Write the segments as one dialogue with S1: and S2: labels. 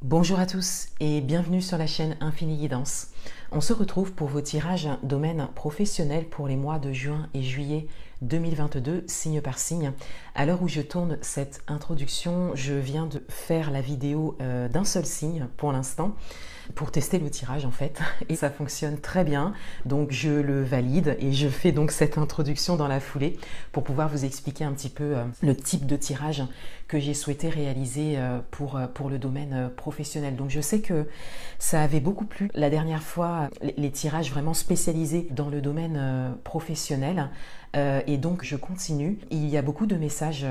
S1: Bonjour à tous et bienvenue sur la chaîne Infini Guidance. On se retrouve pour vos tirages domaine professionnel pour les mois de juin et juillet 2022, signe par signe. À l'heure où je tourne cette introduction, je viens de faire la vidéo d'un seul signe pour l'instant, pour tester le tirage en fait, et ça fonctionne très bien, donc je le valide et je fais donc cette introduction dans la foulée pour pouvoir vous expliquer un petit peu le type de tirage que j'ai souhaité réaliser pour le domaine professionnel. Donc je sais que ça avait beaucoup plu la dernière fois, les tirages vraiment spécialisés dans le domaine professionnel. Et donc je continue. Il y a beaucoup de messages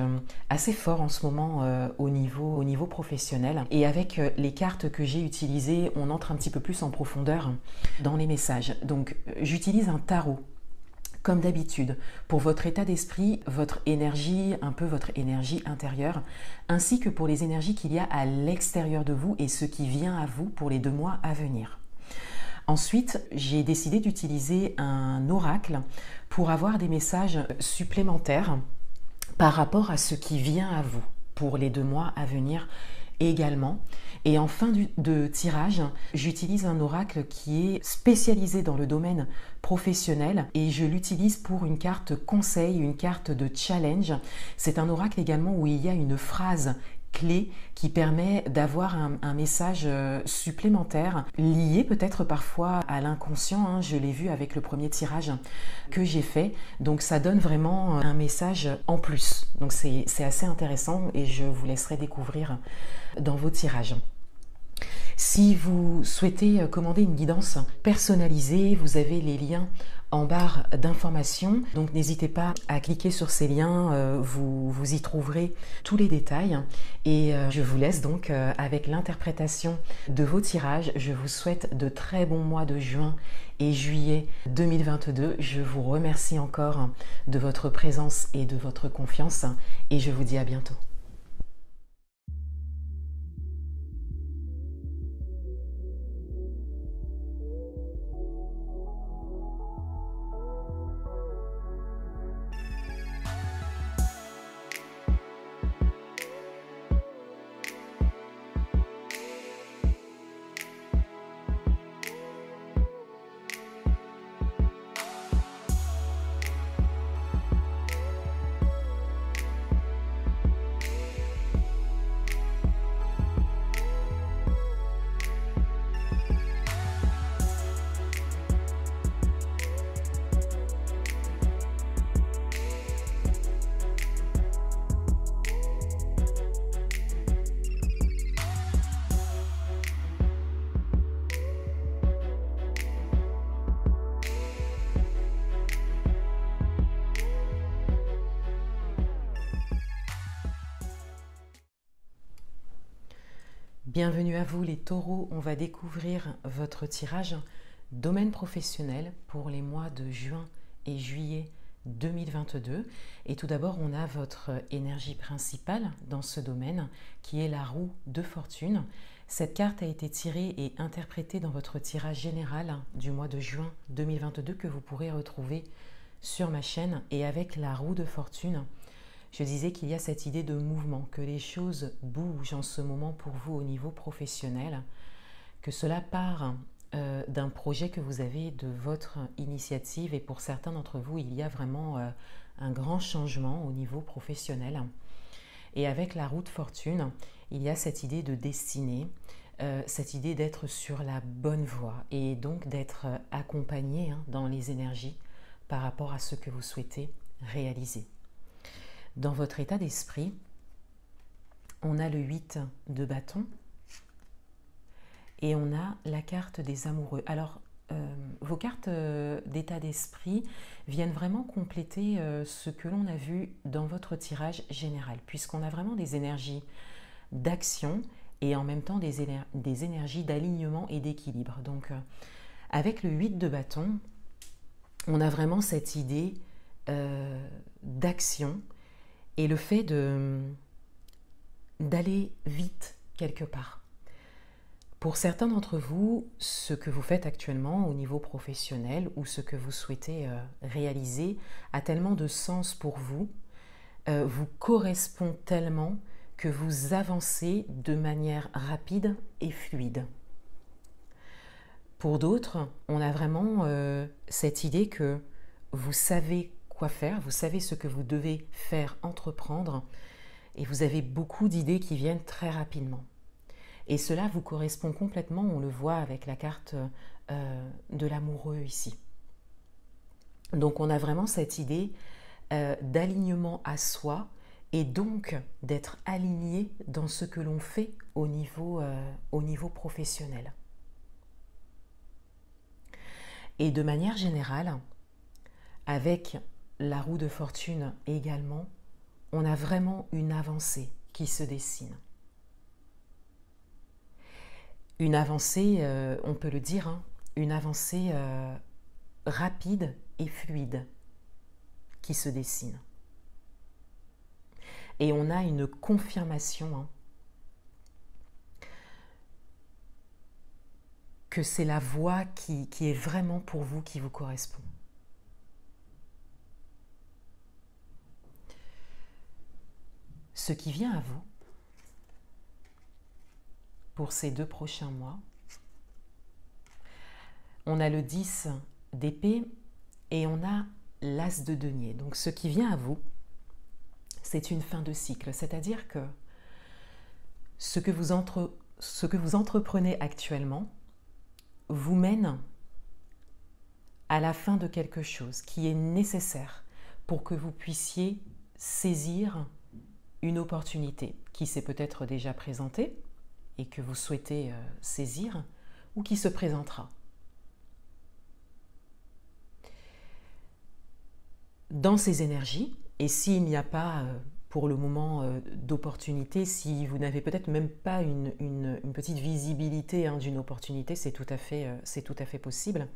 S1: assez forts en ce moment au niveau professionnel. Et avec les cartes que j'ai utilisées, on entre un petit peu plus en profondeur dans les messages. Donc j'utilise un tarot. Comme d'habitude, pour votre état d'esprit, votre énergie, un peu votre énergie intérieure, ainsi que pour les énergies qu'il y a à l'extérieur de vous et ce qui vient à vous pour les 2 mois à venir. Ensuite, j'ai décidé d'utiliser un oracle pour avoir des messages supplémentaires par rapport à ce qui vient à vous pour les 2 mois à venir également. Et en fin de tirage, j'utilise un oracle qui est spécialisé dans le domaine professionnel et je l'utilise pour une carte conseil, une carte de challenge. C'est un oracle également où il y a une phrase clé qui permet d'avoir un message supplémentaire lié peut-être parfois à l'inconscient, je l'ai vu avec le premier tirage que j'ai fait, donc ça donne vraiment un message en plus, donc c'est assez intéressant et je vous laisserai découvrir dans vos tirages. Si vous souhaitez commander une guidance personnalisée, vous avez les liens en barre d'informations. Donc n'hésitez pas à cliquer sur ces liens, vous y trouverez tous les détails. Et je vous laisse donc avec l'interprétation de vos tirages. Je vous souhaite de très bons mois de juin et juillet 2022. Je vous remercie encore de votre présence et de votre confiance et je vous dis à bientôt. Bienvenue à vous les taureaux, on va découvrir votre tirage domaine professionnel pour les mois de juin et juillet 2022. Et tout d'abord, on a votre énergie principale dans ce domaine qui est la roue de fortune. Cette carte a été tirée et interprétée dans votre tirage général du mois de juin 2022 que vous pourrez retrouver sur ma chaîne. Et avec la roue de fortune, je disais qu'il y a cette idée de mouvement, que les choses bougent en ce moment pour vous au niveau professionnel, que cela part d'un projet que vous avez de votre initiative et pour certains d'entre vous, il y a vraiment un grand changement au niveau professionnel. Et avec la roue de fortune, il y a cette idée de destinée, cette idée d'être sur la bonne voie et donc d'être accompagné dans les énergies par rapport à ce que vous souhaitez réaliser. Dans votre état d'esprit, on a le 8 de bâton et on a la carte des amoureux. Alors, vos cartes d'état d'esprit viennent vraiment compléter ce que l'on a vu dans votre tirage général, puisqu'on a vraiment des énergies d'action et en même temps des énergies d'alignement et d'équilibre. Donc, avec le 8 de bâton, on a vraiment cette idée d'action, et le fait d'aller vite quelque part. Pour certains d'entre vous, ce que vous faites actuellement au niveau professionnel ou ce que vous souhaitez réaliser a tellement de sens pour vous, vous correspond tellement que vous avancez de manière rapide et fluide. Pour d'autres, on a vraiment cette idée que vous savez quoi faire, vous savez ce que vous devez faire, entreprendre, et vous avez beaucoup d'idées qui viennent très rapidement. Et cela vous correspond complètement, on le voit avec la carte de l'amoureux ici. Donc on a vraiment cette idée d'alignement à soi et donc d'être aligné dans ce que l'on fait au niveau professionnel. Et de manière générale, avec la roue de fortune également, on a vraiment une avancée qui se dessine. Une avancée, on peut le dire, hein, une avancée rapide et fluide qui se dessine. Et on a une confirmation hein, que c'est la voie qui est vraiment pour vous, qui vous correspond. Ce qui vient à vous pour ces 2 prochains mois, on a le 10 d'épée et on a l'as de denier. Donc ce qui vient à vous, c'est une fin de cycle, c'est-à-dire que ce que vous entreprenez actuellement vous mène à la fin de quelque chose qui est nécessaire pour que vous puissiez saisir une opportunité qui s'est peut-être déjà présentée et que vous souhaitez saisir ou qui se présentera. Dans ces énergies, et s'il n'y a pas pour le moment d'opportunité, si vous n'avez peut-être même pas une petite visibilité hein, d'une opportunité, c'est tout à fait possible.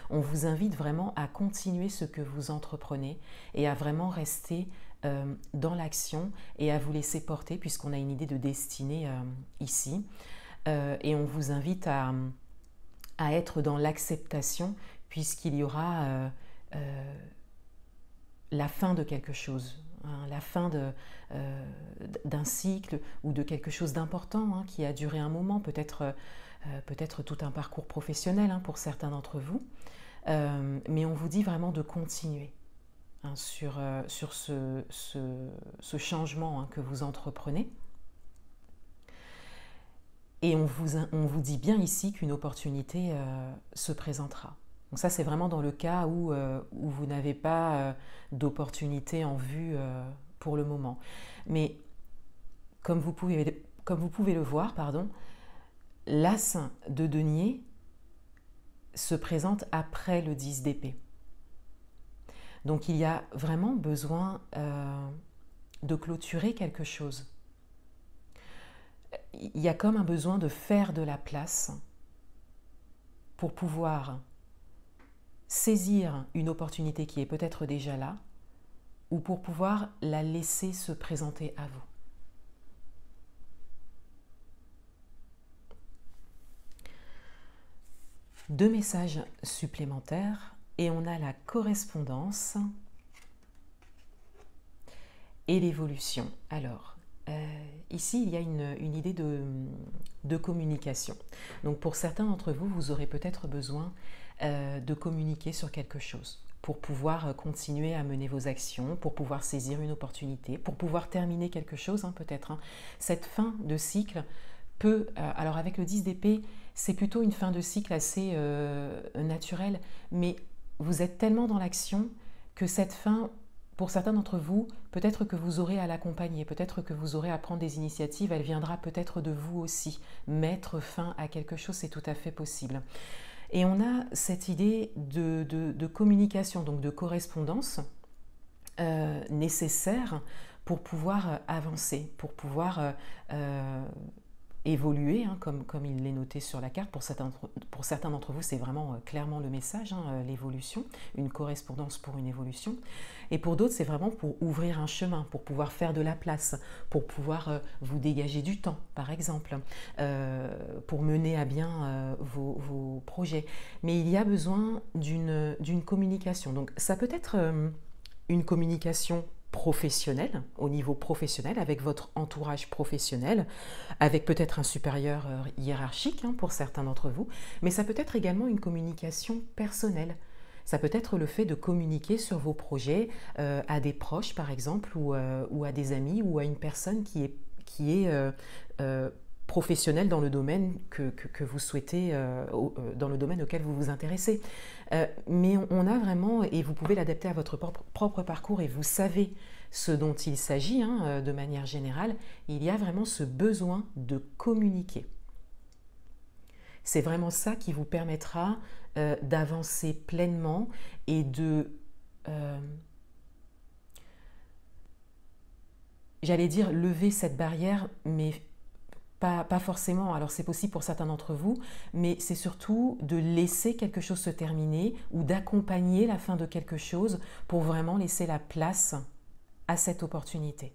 S1: On vous invite vraiment à continuer ce que vous entreprenez et à vraiment rester dans l'action et à vous laisser porter puisqu'on a une idée de destinée ici. Et on vous invite à être dans l'acceptation puisqu'il y aura la fin de quelque chose, hein, la fin d'un cycle ou de quelque chose d'important hein, qui a duré un moment, peut-être tout un parcours professionnel hein, pour certains d'entre vous, mais on vous dit vraiment de continuer hein, sur ce changement hein, que vous entreprenez. Et on vous dit bien ici qu'une opportunité se présentera. Donc ça, c'est vraiment dans le cas où vous n'avez pas d'opportunité en vue pour le moment. Mais comme vous pouvez le voir, l'as de denier se présente après le 10 d'épée. Donc il y a vraiment besoin de clôturer quelque chose. Il y a comme un besoin de faire de la place pour pouvoir saisir une opportunité qui est peut-être déjà là ou pour pouvoir la laisser se présenter à vous. Deux messages supplémentaires et on a la correspondance et l'évolution. Alors, ici, il y a une idée de communication. Donc, pour certains d'entre vous, vous aurez peut-être besoin de communiquer sur quelque chose pour pouvoir continuer à mener vos actions, pour pouvoir saisir une opportunité, pour pouvoir terminer quelque chose, hein, peut-être. Hein. Cette fin de cycle peut... alors, avec le 10 d'épée, c'est plutôt une fin de cycle assez naturelle, mais vous êtes tellement dans l'action que cette fin... Pour certains d'entre vous, peut-être que vous aurez à l'accompagner, peut-être que vous aurez à prendre des initiatives, elle viendra peut-être de vous aussi. Mettre fin à quelque chose, c'est tout à fait possible. Et on a cette idée de communication, donc de correspondance nécessaire pour pouvoir avancer, pour pouvoir évoluer, hein, comme il l'est noté sur la carte. Pour certains d'entre vous, c'est vraiment clairement le message, hein, l'évolution, une correspondance pour une évolution. Et pour d'autres, c'est vraiment pour ouvrir un chemin, pour pouvoir faire de la place, pour pouvoir vous dégager du temps, par exemple, pour mener à bien vos projets. Mais il y a besoin d'une communication. Donc ça peut être une communication professionnel, au niveau professionnel, avec votre entourage professionnel, avec peut-être un supérieur hiérarchique pour certains d'entre vous, mais ça peut être également une communication personnelle. Ça peut être le fait de communiquer sur vos projets à des proches, par exemple, ou à des amis, ou à une personne qui est professionnelle dans le domaine que vous souhaitez, dans le domaine auquel vous vous intéressez. Mais on a vraiment, et vous pouvez l'adapter à votre propre parcours, et vous savez ce dont il s'agit de manière générale, il y a vraiment ce besoin de communiquer. C'est vraiment ça qui vous permettra d'avancer pleinement et de, j'allais dire, lever cette barrière, mais pas forcément, alors c'est possible pour certains d'entre vous, mais c'est surtout de laisser quelque chose se terminer ou d'accompagner la fin de quelque chose pour vraiment laisser la place à cette opportunité.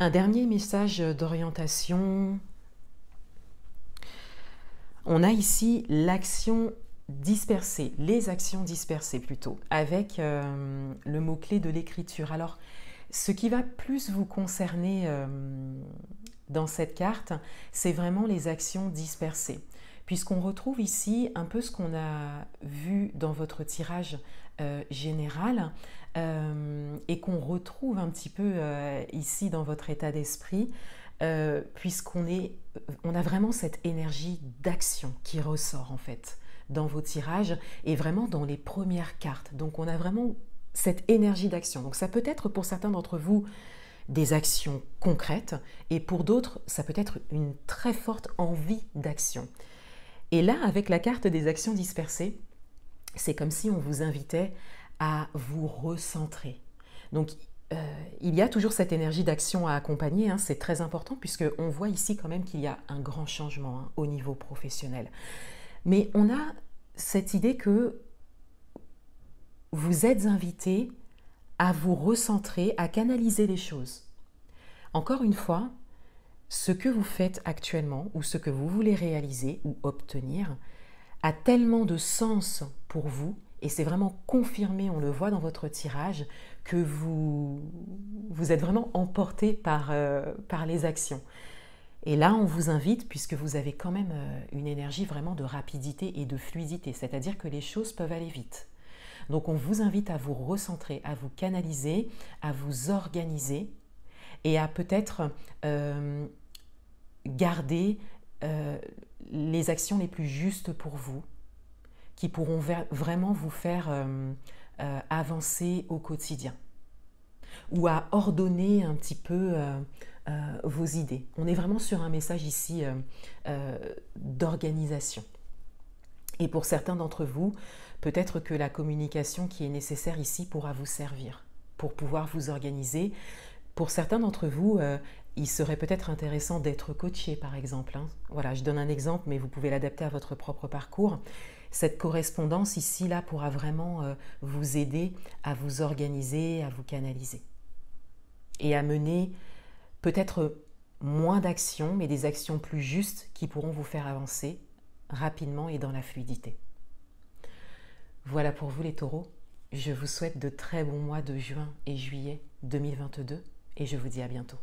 S1: Un dernier message d'orientation. On a ici l'action dispersée, les actions dispersées plutôt, avec le mot-clé de l'écriture. Alors, ce qui va plus vous concerner dans cette carte, c'est vraiment les actions dispersées, puisqu'on retrouve ici un peu ce qu'on a vu dans votre tirage général et qu'on retrouve un petit peu ici dans votre état d'esprit, puisqu'on a vraiment cette énergie d'action qui ressort en fait dans vos tirages et vraiment dans les premières cartes. Donc on a vraiment cette énergie d'action. Donc ça peut être pour certains d'entre vous des actions concrètes et pour d'autres ça peut être une très forte envie d'action. Et là, avec la carte des actions dispersées, c'est comme si on vous invitait à vous recentrer. Donc, il y a toujours cette énergie d'action à accompagner, c'est très important puisqu'on voit ici quand même qu'il y a un grand changement au niveau professionnel. Mais on a cette idée que vous êtes invité à vous recentrer, à canaliser les choses. Encore une fois, ce que vous faites actuellement ou ce que vous voulez réaliser ou obtenir a tellement de sens pour vous et c'est vraiment confirmé, on le voit dans votre tirage, que vous êtes vraiment emporté par les actions. Et là, on vous invite, puisque vous avez quand même une énergie vraiment de rapidité et de fluidité, c'est-à-dire que les choses peuvent aller vite. Donc on vous invite à vous recentrer, à vous canaliser, à vous organiser et à peut-être garder les actions les plus justes pour vous, qui pourront vraiment vous faire avancer au quotidien ou à ordonner un petit peu vos idées. On est vraiment sur un message ici d'organisation. Et pour certains d'entre vous, peut-être que la communication qui est nécessaire ici pourra vous servir pour pouvoir vous organiser. Pour certains d'entre vous, il serait peut-être intéressant d'être coaché, par exemple. Voilà, je donne un exemple, mais vous pouvez l'adapter à votre propre parcours. Cette correspondance ici, là, pourra vraiment vous aider à vous organiser, à vous canaliser. Et à mener peut-être moins d'actions, mais des actions plus justes qui pourront vous faire avancer rapidement et dans la fluidité. Voilà pour vous les taureaux. Je vous souhaite de très bons mois de juin et juillet 2022 et je vous dis à bientôt.